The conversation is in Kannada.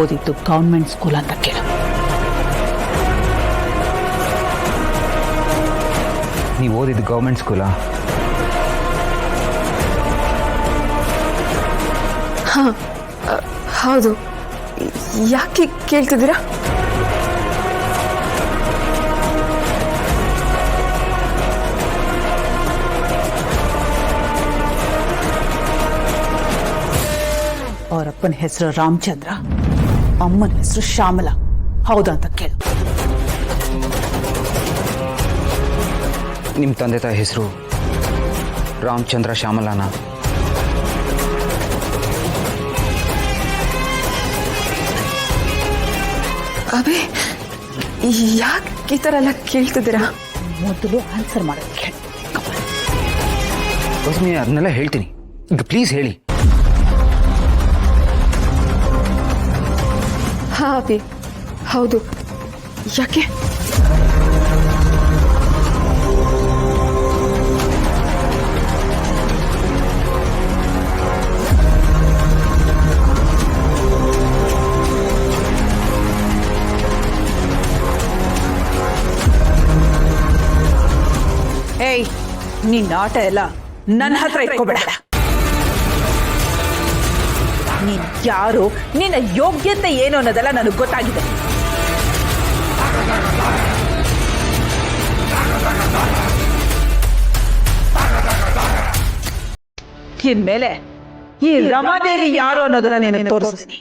ಓದಿದ್ದು ಗೌರ್ಮೆಂಟ್ ಸ್ಕೂಲ್ ಅಂತ ಕೇಳು. ನೀವು ಓದಿದ್ದು ಗೌರ್ಮೆಂಟ್ ಸ್ಕೂಲಾ? ಹಾಂ, ಹೌದು. ಯಾಕೆ ಕೇಳ್ತಿದ್ದೀರಾ? ಅವರಪ್ಪನ ಹೆಸರು ರಾಮಚಂದ್ರ, ಅಮ್ಮನ ಹೆಸರು ಶ್ಯಾಮಲಾ. ಹೌದಾ ಅಂತ ಕೇಳು. ನಿಮ್ಮ ತಂದೆ ತಾಯಿ ಹೆಸರು ರಾಮಚಂದ್ರ ಶ್ಯಾಮಲಾನ? ಅಬೇ, ಯಾಕೆ ಈ ಥರ ಎಲ್ಲ ಕೇಳ್ತಿದ್ದೀರಾ? ಮೊದಲು ಆನ್ಸರ್ ಮಾಡೋದಕ್ಕೆ ಹೇಳಿ. ರಶ್ಮಿ, ಅದನ್ನೆಲ್ಲ ಹೇಳ್ತೀನಿ, ಈಗ ಪ್ಲೀಸ್ ಹೇಳಿ. ಹಾಂ ಅಭಿ, ಹೌದು. ಯಾಕೆ? ಏಯ್, ನಿನ್ನ ಆಟ ಎಲ್ಲ ನನ್ನ ಹತ್ರ ಇಟ್ಕೋಬೇಡ. ನೀನ್ ಯಾರು, ನಿನ್ನ ಯೋಗ್ಯತೆ ಏನು ಅನ್ನೋದೆಲ್ಲ ನನಗೆ ಗೊತ್ತಾಗಿದೆ. ಇನ್ಮೇಲೆ ಈ ರಮಾದೇವಿ ಯಾರು ಅನ್ನೋದನ್ನ ನೀನು ತೋರಿಸ್ತೀನಿ.